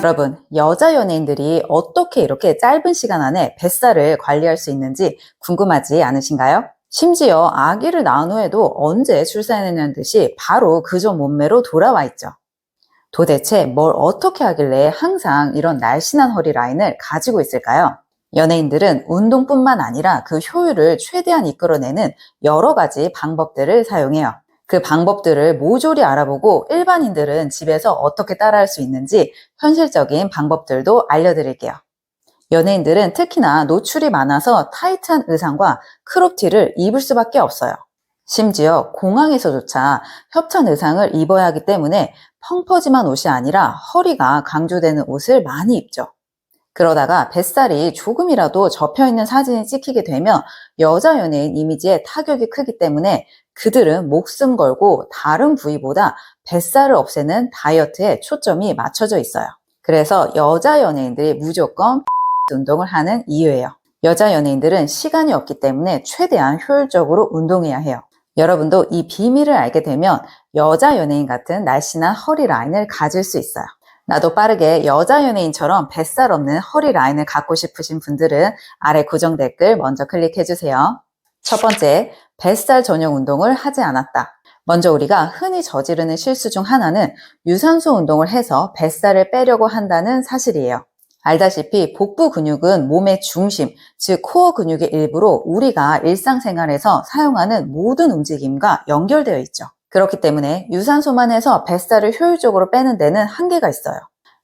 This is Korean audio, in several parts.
여러분, 여자 연예인들이 어떻게 이렇게 짧은 시간 안에 뱃살을 관리할 수 있는지 궁금하지 않으신가요? 심지어 아기를 낳은 후에도 언제 출산했냐는 듯이 바로 그전 몸매로 돌아와 있죠. 도대체 뭘 어떻게 하길래 항상 이런 날씬한 허리 라인을 가지고 있을까요? 연예인들은 운동뿐만 아니라 그 효율을 최대한 이끌어내는 여러 가지 방법들을 사용해요. 그 방법들을 모조리 알아보고 일반인들은 집에서 어떻게 따라할 수 있는지 현실적인 방법들도 알려드릴게요. 연예인들은 특히나 노출이 많아서 타이트한 의상과 크롭티를 입을 수밖에 없어요. 심지어 공항에서조차 협찬 의상을 입어야 하기 때문에 펑퍼짐한 옷이 아니라 허리가 강조되는 옷을 많이 입죠. 그러다가 뱃살이 조금이라도 접혀있는 사진이 찍히게 되면 여자 연예인 이미지에 타격이 크기 때문에 그들은 목숨 걸고 다른 부위보다 뱃살을 없애는 다이어트에 초점이 맞춰져 있어요. 그래서 여자 연예인들이 무조건 운동을 하는 이유예요. 여자 연예인들은 시간이 없기 때문에 최대한 효율적으로 운동해야 해요. 여러분도 이 비밀을 알게 되면 여자 연예인 같은 날씬한 허리 라인을 가질 수 있어요. 나도 빠르게 여자 연예인처럼 뱃살 없는 허리 라인을 갖고 싶으신 분들은 아래 고정 댓글 먼저 클릭해주세요. 첫 번째, 뱃살 전용 운동을 하지 않았다. 먼저 우리가 흔히 저지르는 실수 중 하나는 유산소 운동을 해서 뱃살을 빼려고 한다는 사실이에요. 알다시피 복부 근육은 몸의 중심, 즉 코어 근육의 일부로 우리가 일상생활에서 사용하는 모든 움직임과 연결되어 있죠. 그렇기 때문에 유산소만 해서 뱃살을 효율적으로 빼는 데는 한계가 있어요.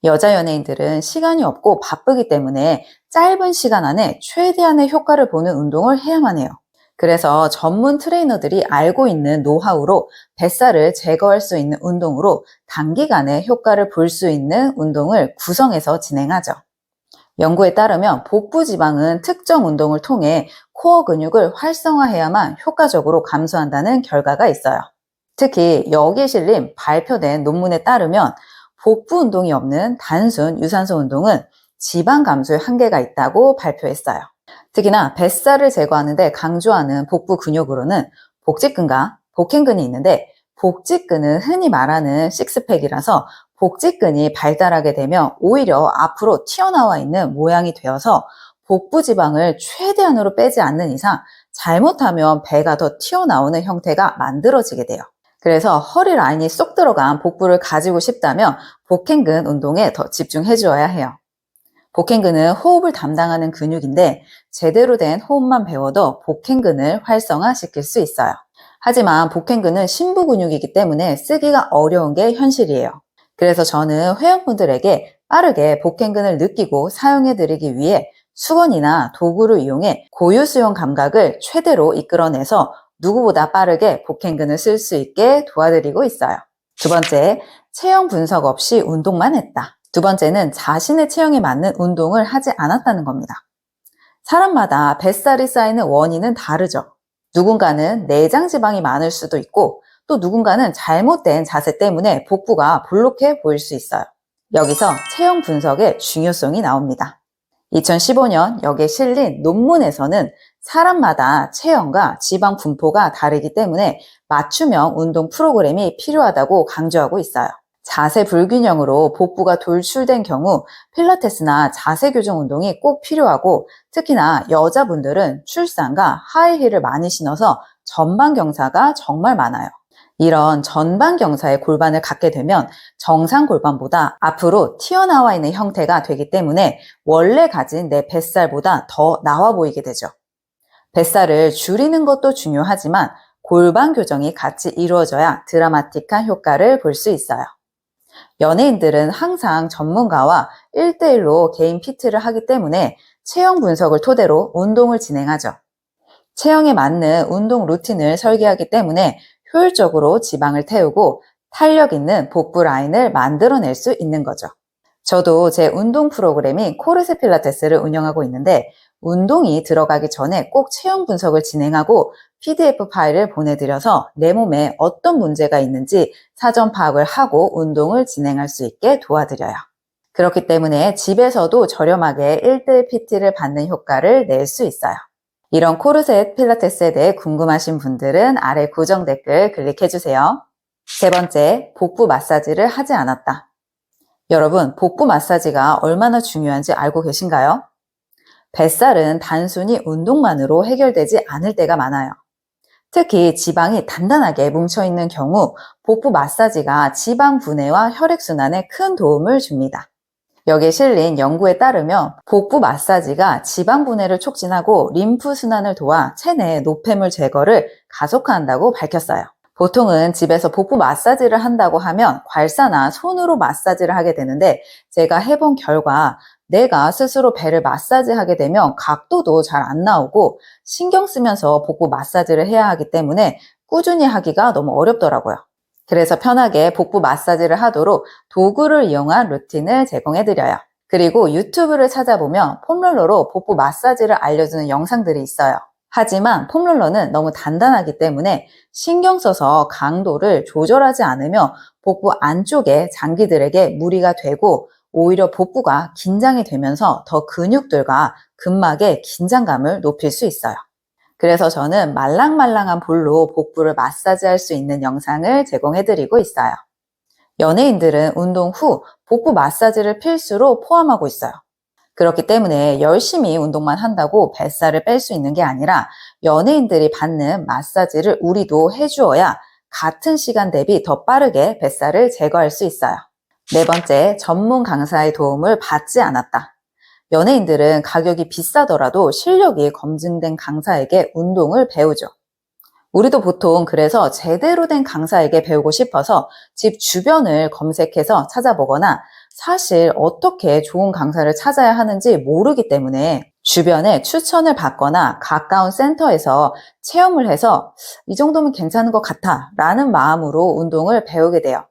여자 연예인들은 시간이 없고 바쁘기 때문에 짧은 시간 안에 최대한의 효과를 보는 운동을 해야만 해요. 그래서 전문 트레이너들이 알고 있는 노하우로 뱃살을 제거할 수 있는 운동으로 단기간에 효과를 볼 수 있는 운동을 구성해서 진행하죠. 연구에 따르면 복부 지방은 특정 운동을 통해 코어 근육을 활성화해야만 효과적으로 감소한다는 결과가 있어요. 특히 여기에 실린 발표된 논문에 따르면 복부 운동이 없는 단순 유산소 운동은 지방 감소에 한계가 있다고 발표했어요. 특히나 뱃살을 제거하는 데 강조하는 복부 근육으로는 복직근과 복행근이 있는데 복직근은 흔히 말하는 식스팩이라서 복직근이 발달하게 되면 오히려 앞으로 튀어나와 있는 모양이 되어서 복부 지방을 최대한으로 빼지 않는 이상 잘못하면 배가 더 튀어나오는 형태가 만들어지게 돼요. 그래서 허리 라인이 쏙 들어간 복부를 가지고 싶다면 복행근 운동에 더 집중해 주어야 해요. 복행근은 호흡을 담당하는 근육인데 제대로 된 호흡만 배워도 복행근을 활성화시킬 수 있어요. 하지만 복행근은 심부 근육이기 때문에 쓰기가 어려운 게 현실이에요. 그래서 저는 회원분들에게 빠르게 복행근을 느끼고 사용해드리기 위해 수건이나 도구를 이용해 고유 수용 감각을 최대로 이끌어내서 누구보다 빠르게 복행근을 쓸 수 있게 도와드리고 있어요. 두 번째, 체형 분석 없이 운동만 했다. 두 번째는 자신의 체형에 맞는 운동을 하지 않았다는 겁니다. 사람마다 뱃살이 쌓이는 원인은 다르죠. 누군가는 내장 지방이 많을 수도 있고 또 누군가는 잘못된 자세 때문에 복부가 볼록해 보일 수 있어요. 여기서 체형 분석의 중요성이 나옵니다. 2015년 여기에 실린 논문에서는 사람마다 체형과 지방 분포가 다르기 때문에 맞춤형 운동 프로그램이 필요하다고 강조하고 있어요. 자세 불균형으로 복부가 돌출된 경우 필라테스나 자세 교정 운동이 꼭 필요하고 특히나 여자분들은 출산과 하이힐을 많이 신어서 전방 경사가 정말 많아요. 이런 전방 경사의 골반을 갖게 되면 정상 골반보다 앞으로 튀어나와 있는 형태가 되기 때문에 원래 가진 내 뱃살보다 더 나와 보이게 되죠. 뱃살을 줄이는 것도 중요하지만 골반 교정이 같이 이루어져야 드라마틱한 효과를 볼 수 있어요. 연예인들은 항상 전문가와 1대1로 개인 PT를 하기 때문에 체형 분석을 토대로 운동을 진행하죠. 체형에 맞는 운동 루틴을 설계하기 때문에 효율적으로 지방을 태우고 탄력 있는 복부 라인을 만들어낼 수 있는 거죠. 저도 제 운동 프로그램인 코르세 필라테스를 운영하고 있는데 운동이 들어가기 전에 꼭 체형 분석을 진행하고 PDF 파일을 보내드려서 내 몸에 어떤 문제가 있는지 사전 파악을 하고 운동을 진행할 수 있게 도와드려요. 그렇기 때문에 집에서도 저렴하게 1대1 PT를 받는 효과를 낼 수 있어요. 이런 코르셋 필라테스에 대해 궁금하신 분들은 아래 고정 댓글 클릭해주세요. 세 번째, 복부 마사지를 하지 않았다. 여러분, 복부 마사지가 얼마나 중요한지 알고 계신가요? 뱃살은 단순히 운동만으로 해결되지 않을 때가 많아요. 특히 지방이 단단하게 뭉쳐있는 경우 복부 마사지가 지방 분해와 혈액순환에 큰 도움을 줍니다. 여기에 실린 연구에 따르면 복부 마사지가 지방 분해를 촉진하고 림프 순환을 도와 체내 노폐물 제거를 가속화한다고 밝혔어요. 보통은 집에서 복부 마사지를 한다고 하면 괄사나 손으로 마사지를 하게 되는데 제가 해본 결과 내가 스스로 배를 마사지하게 되면 각도도 잘 안 나오고 신경 쓰면서 복부 마사지를 해야 하기 때문에 꾸준히 하기가 너무 어렵더라고요. 그래서 편하게 복부 마사지를 하도록 도구를 이용한 루틴을 제공해드려요. 그리고 유튜브를 찾아보면 폼롤러로 복부 마사지를 알려주는 영상들이 있어요. 하지만 폼롤러는 너무 단단하기 때문에 신경 써서 강도를 조절하지 않으면 복부 안쪽의 장기들에게 무리가 되고 오히려 복부가 긴장이 되면서 더 근육들과 근막의 긴장감을 높일 수 있어요. 그래서 저는 말랑말랑한 볼로 복부를 마사지할 수 있는 영상을 제공해드리고 있어요. 연예인들은 운동 후 복부 마사지를 필수로 포함하고 있어요. 그렇기 때문에 열심히 운동만 한다고 뱃살을 뺄 수 있는 게 아니라 연예인들이 받는 마사지를 우리도 해주어야 같은 시간 대비 더 빠르게 뱃살을 제거할 수 있어요. 네 번째, 전문 강사의 도움을 받지 않았다. 연예인들은 가격이 비싸더라도 실력이 검증된 강사에게 운동을 배우죠. 우리도 보통 그래서 제대로 된 강사에게 배우고 싶어서 집 주변을 검색해서 찾아보거나 사실 어떻게 좋은 강사를 찾아야 하는지 모르기 때문에 주변에 추천을 받거나 가까운 센터에서 체험을 해서 이 정도면 괜찮은 것 같아 라는 마음으로 운동을 배우게 돼요.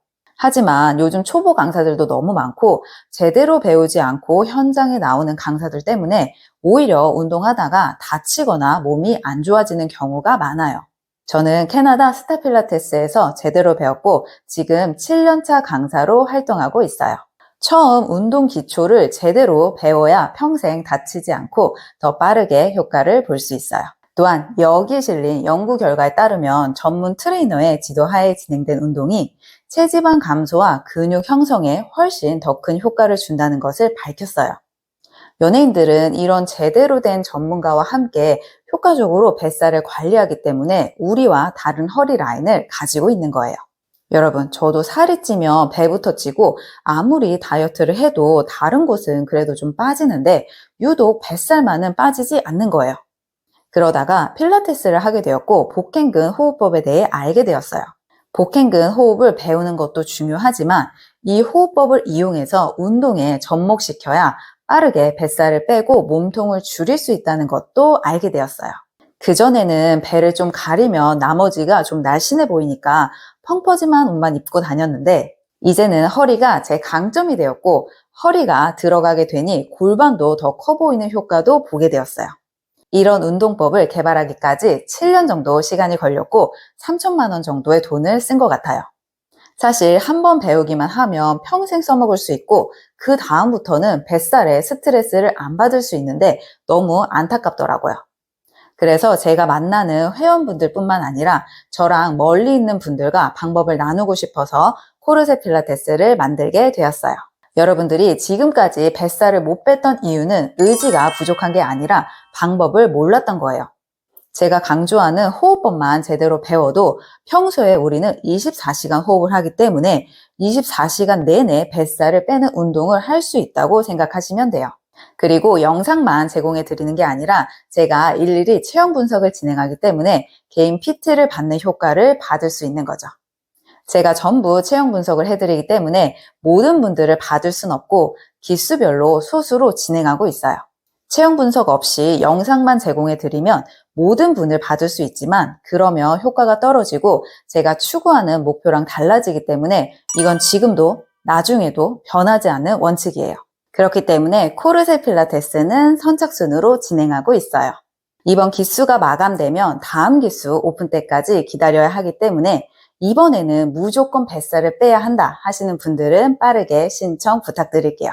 하지만 요즘 초보 강사들도 너무 많고 제대로 배우지 않고 현장에 나오는 강사들 때문에 오히려 운동하다가 다치거나 몸이 안 좋아지는 경우가 많아요. 저는 캐나다 스타필라테스에서 제대로 배웠고 지금 7년차 강사로 활동하고 있어요. 처음 운동 기초를 제대로 배워야 평생 다치지 않고 더 빠르게 효과를 볼 수 있어요. 또한 여기에 실린 연구 결과에 따르면 전문 트레이너의 지도하에 진행된 운동이 체지방 감소와 근육 형성에 훨씬 더 큰 효과를 준다는 것을 밝혔어요. 연예인들은 이런 제대로 된 전문가와 함께 효과적으로 뱃살을 관리하기 때문에 우리와 다른 허리 라인을 가지고 있는 거예요. 여러분, 저도 살이 찌면 배부터 찌고 아무리 다이어트를 해도 다른 곳은 그래도 좀 빠지는데 유독 뱃살만은 빠지지 않는 거예요. 그러다가 필라테스를 하게 되었고 복행근 호흡법에 대해 알게 되었어요. 복행근 호흡을 배우는 것도 중요하지만 이 호흡법을 이용해서 운동에 접목시켜야 빠르게 뱃살을 빼고 몸통을 줄일 수 있다는 것도 알게 되었어요. 그전에는 배를 좀 가리면 나머지가 좀 날씬해 보이니까 펑퍼짐한 옷만 입고 다녔는데 이제는 허리가 제 강점이 되었고 허리가 들어가게 되니 골반도 더 커 보이는 효과도 보게 되었어요. 이런 운동법을 개발하기까지 7년 정도 시간이 걸렸고 3천만 원 정도의 돈을 쓴 것 같아요. 사실 한 번 배우기만 하면 평생 써먹을 수 있고 그 다음부터는 뱃살에 스트레스를 안 받을 수 있는데 너무 안타깝더라고요. 그래서 제가 만나는 회원분들 뿐만 아니라 저랑 멀리 있는 분들과 방법을 나누고 싶어서 코르셋 필라테스를 만들게 되었어요. 여러분들이 지금까지 뱃살을 못 뺐던 이유는 의지가 부족한 게 아니라 방법을 몰랐던 거예요. 제가 강조하는 호흡법만 제대로 배워도 평소에 우리는 24시간 호흡을 하기 때문에 24시간 내내 뱃살을 빼는 운동을 할 수 있다고 생각하시면 돼요. 그리고 영상만 제공해 드리는 게 아니라 제가 일일이 체형 분석을 진행하기 때문에 개인 PT를 받는 효과를 받을 수 있는 거죠. 제가 전부 체형 분석을 해드리기 때문에 모든 분들을 받을 순 없고 기수별로 소수로 진행하고 있어요. 체형 분석 없이 영상만 제공해 드리면 모든 분을 받을 수 있지만 그러면 효과가 떨어지고 제가 추구하는 목표랑 달라지기 때문에 이건 지금도 나중에도 변하지 않는 원칙이에요. 그렇기 때문에 코르셋 필라테스는 선착순으로 진행하고 있어요. 이번 기수가 마감되면 다음 기수 오픈 때까지 기다려야 하기 때문에 이번에는 무조건 뱃살을 빼야 한다 하시는 분들은 빠르게 신청 부탁드릴게요.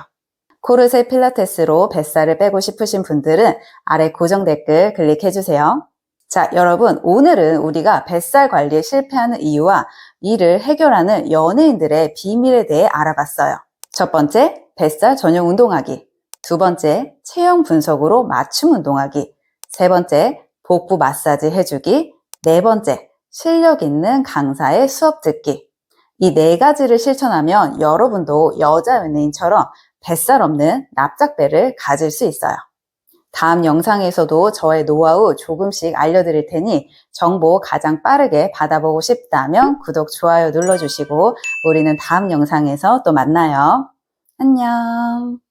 코르셋 필라테스로 뱃살을 빼고 싶으신 분들은 아래 고정 댓글 클릭해주세요. 자, 여러분, 오늘은 우리가 뱃살 관리에 실패하는 이유와 이를 해결하는 연예인들의 비밀에 대해 알아봤어요. 첫 번째, 뱃살 전용 운동하기. 두 번째, 체형 분석으로 맞춤 운동하기. 세 번째, 복부 마사지 해주기. 네 번째, 실력 있는 강사의 수업 듣기. 이 네 가지를 실천하면 여러분도 여자 연예인처럼 뱃살 없는 납작배를 가질 수 있어요. 다음 영상에서도 저의 노하우 조금씩 알려드릴 테니 정보 가장 빠르게 받아보고 싶다면 구독, 좋아요 눌러주시고 우리는 다음 영상에서 또 만나요. 안녕.